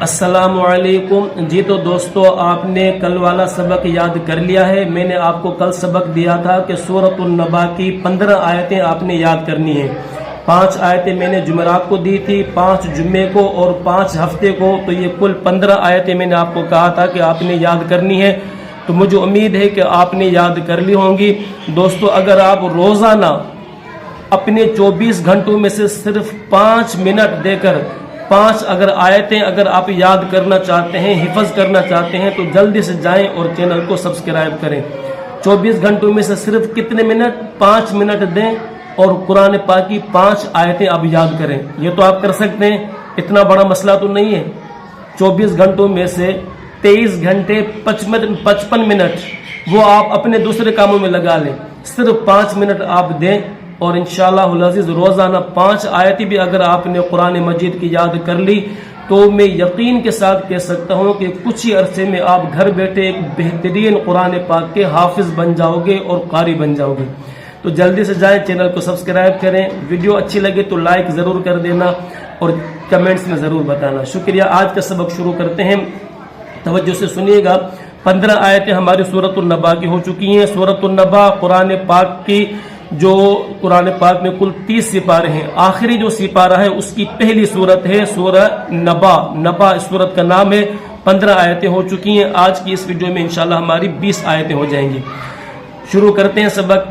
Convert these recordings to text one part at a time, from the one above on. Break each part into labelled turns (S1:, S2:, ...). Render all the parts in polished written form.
S1: السلام علیکم جی۔ تو دوستو، آپ نے کل والا سبق یاد کر لیا ہے۔ میں نے آپ کو کل سبق دیا تھا کہ سورۃ النبا کی 15 آیتیں آپ نے یاد کرنی ہیں۔ 5 آیتیں میں نے جمعرات کو دی تھی، 5 جمعے کو اور 5 ہفتے کو، تو یہ کل 15 آیتیں میں نے آپ کو کہا تھا کہ آپ نے یاد کرنی ہے۔ تو مجھے امید ہے کہ آپ نے یاد کر لی ہوں گی۔ دوستو، اگر آپ روزانہ اپنے 24 گھنٹوں میں سے صرف 5 منٹ دے کر 5 اگر آیتیں اگر آپ یاد کرنا چاہتے ہیں، حفظ کرنا چاہتے ہیں، تو جلدی سے جائیں اور چینل کو سبسکرائب کریں۔ 24 گھنٹوں میں سے صرف کتنے منٹ؟ 5 منٹ دیں اور قرآن پاک کی 5 آیتیں آپ یاد کریں۔ یہ تو آپ کر سکتے ہیں، اتنا بڑا مسئلہ تو نہیں ہے۔ 24 گھنٹوں میں سے 23 گھنٹے 55 منٹ وہ آپ اپنے دوسرے کاموں میں لگا لیں، صرف 5 منٹ آپ دیں، اور انشاءاللہ العزیز روزانہ 5 آیتیں بھی اگر آپ نے قرآن مجید کی یاد کر لی تو میں یقین کے ساتھ کہہ سکتا ہوں کہ کچھ ہی عرصے میں آپ گھر بیٹھے ایک بہترین قرآن پاک کے حافظ بن جاؤ گے اور قاری بن جاؤ گے۔ تو جلدی سے جائیں، چینل کو سبسکرائب کریں، ویڈیو اچھی لگے تو لائک ضرور کر دینا اور کمنٹس میں ضرور بتانا۔ شکریہ۔ آج کا سبق شروع کرتے ہیں، توجہ سے سنیے گا۔ 15 آیتیں ہماری سورۃ النبا کی ہو چکی ہیں۔ سورۃ النبا قرآن پاک کی جو قرآن پاک میں کل 30 سپارے ہیں، آخری جو سپارہ ہے اس کی پہلی سورت ہے سورہ نبا۔ نبا اس سورت کا نام ہے۔ 15 آیتیں ہو چکی ہیں۔ آج کی اس ویڈیو میں انشاءاللہ ہماری 20 آیتیں ہو جائیں گی۔ شروع کرتے ہیں سبق۔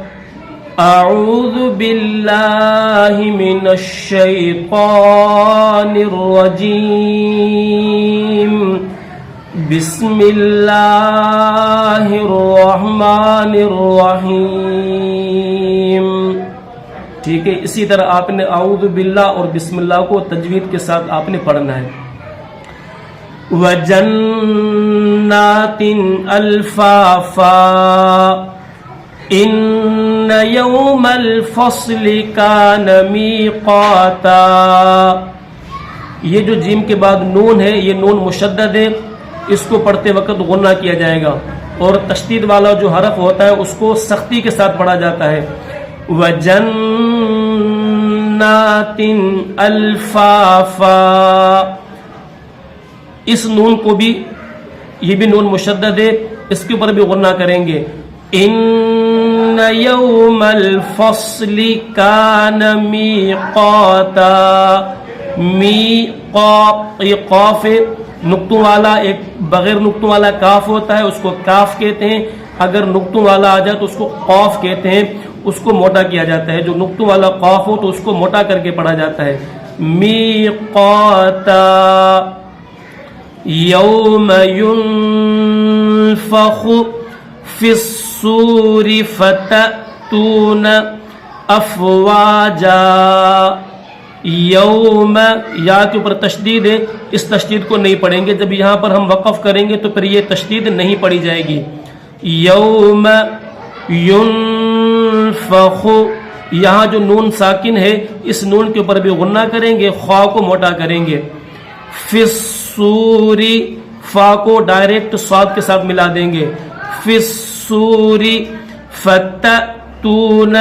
S1: اعوذ باللہ من الشیطان الرجیم، بسم اللہ الرحمن الرحیم۔ ٹھیک ہے، اسی طرح آپ نے اعوذ باللہ اور بسم اللہ کو تجوید کے ساتھ آپ نے پڑھنا ہے۔ وَجَنَّاتٍ أَلْفَافًا إِنَّ يَوْمَ الْفَصْلِ كَانَ مِيقَاتًا۔ یہ جو جیم کے بعد نون ہے، یہ نون مشدد ہے، اس کو پڑھتے وقت غنہ کیا جائے گا، اور تشدید والا جو حرف ہوتا ہے اس کو سختی کے ساتھ پڑھا جاتا ہے۔ وَجَنَّاتٍ أَلْفَافًا، اس نون کو بھی، یہ بھی نون مشدد ہے، اس کے اوپر بھی غنہ کریں گے۔ إِنَّ يَوْمَ الْفَصْلِ كَانَ مِيقَاتًا۔ یہ قاف ہے، نقطوں والا، ایک بغیر نقطوں والا کاف ہوتا ہے، اس کو کاف کہتے ہیں۔ اگر نقطوں والا آ جائے تو اس کو قاف کہتے ہیں، اس کو موٹا کیا جاتا ہے۔ جو نقطوں والا قاف ہو تو اس کو موٹا کر کے پڑھا جاتا ہے۔ میقاتا یوم ينفخ فی الصور فتأتون افواجا۔ یوم، یا کے اوپر تشدید ہے، اس تشدید کو نہیں پڑھیں گے۔ جب یہاں پر ہم وقف کریں گے تو پھر یہ تشدید نہیں پڑھی جائے گی۔ یوم ينفخ، یہاں جو نون ساکن ہے اس نون کے اوپر بھی غنہ کریں گے، خوا کو موٹا کریں گے۔ فی الصور، فا کو ڈائریکٹ صاد کے ساتھ ملا دیں گے۔ فی الصور فتأتون،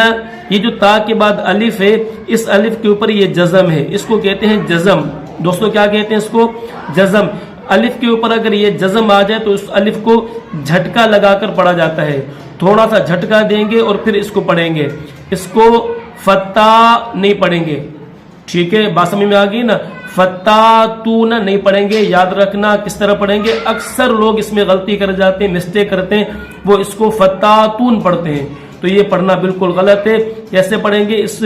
S1: یہ جو تا کے بعد الف ہے، اس الف کے اوپر یہ جزم ہے، اس کو کہتے ہیں جزم۔ دوستو کیا کہتے ہیں اس کو؟ جزم۔ الف کے اوپر اگر یہ جزم آ جائے تو اس الف کو جھٹکا لگا کر پڑھا جاتا ہے۔ تھوڑا سا جھٹکا دیں گے اور پھر اس کو پڑھیں گے۔ اس کو فتح نہیں پڑھیں گے، ٹھیک ہے؟ بات سمجھ میں آ گئی نا؟ فتاتون نہیں پڑھیں گے۔ یاد رکھنا کس طرح پڑھیں گے۔ اکثر لوگ اس میں غلطی کر جاتے ہیں، مسٹیک کرتے ہیں، وہ اس کو فتاتون پڑھتے ہیں، تو یہ پڑھنا بالکل غلط ہے۔ کیسے پڑھیں گے؟ اس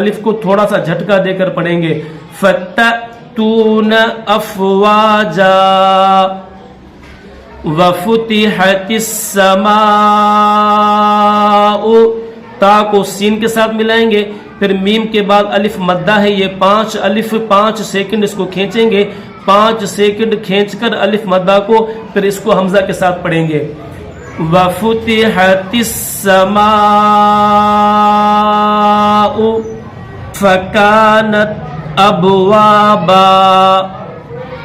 S1: الف کو تھوڑا سا جھٹکا دے کر پڑھیں گے۔ فتأتون افواجا وفتحت السماء، تا کو سین کے ساتھ ملائیں گے، پھر میم کے بعد الف مدہ ہے، یہ 5 سیکنڈ اس کو کھینچیں گے، 5 سیکنڈ کھینچ کر الف مدہ کو پھر اس کو حمزہ کے ساتھ پڑھیں گے۔ وَفُتِحَتِ السَّمَاءُ فَكَانَتْ أَبْوَابًا۔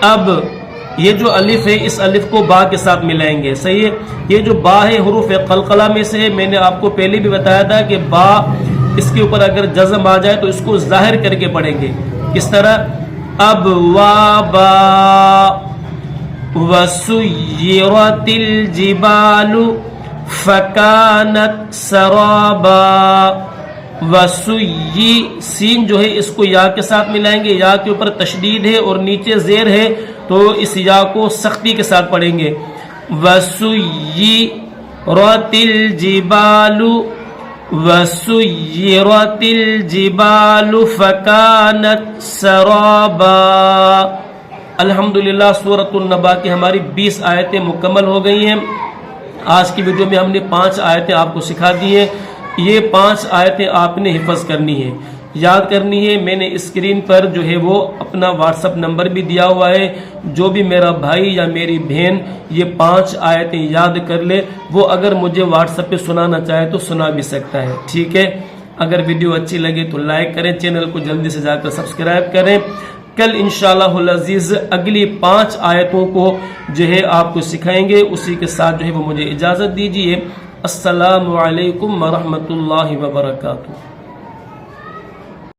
S1: اب یہ جو الف ہے اس الف کو با کے ساتھ ملائیں گے، صحیح ہے؟ یہ جو با ہے حروف قلقلہ میں سے ہے، میں نے آپ کو پہلے بھی بتایا تھا کہ با اس کے اوپر اگر جزم آ جائے تو اس کو ظاہر کر کے پڑھیں گے۔ کس طرح؟ ابوابا، وَسُيِّرَتِ الْجِبَالُ فَكَانَتْ سَرَابًا. وسوئی سین جو ہے اس کو یا کے ساتھ ملائیں گے، یا کے اوپر تشدید ہے اور نیچے زیر ہے تو اس یا کو سختی کے ساتھ پڑھیں گے. وسیرت الجبال وسیرت الجبال فکانت سرابا. الحمدللہ سورۃ النبا کی ہماری 20 آیتیں مکمل ہو گئی ہیں. آج کی ویڈیو میں ہم نے 5 آیتیں آپ کو سکھا دی ہیں. یہ 5 آیتیں آپ نے حفظ کرنی ہے، یاد کرنی ہے. میں نے اسکرین پر جو ہے وہ اپنا واٹس ایپ نمبر بھی دیا ہوا ہے. جو بھی میرا بھائی یا میری بہن یہ 5 آیتیں یاد کر لے، وہ اگر مجھے واٹس ایپ پہ سنانا چاہے تو سنا بھی سکتا ہے. ٹھیک ہے، اگر ویڈیو اچھی لگے تو لائک کریں، چینل کو جلدی سے جا کر سبسکرائب کریں. کل انشاءاللہ العزیز اگلی 5 آیتوں کو جو ہے آپ کو سکھائیں گے. اسی کے ساتھ جو ہے وہ مجھے اجازت دیجیے. السلام علیکم ورحمۃ اللہ وبرکاتہ.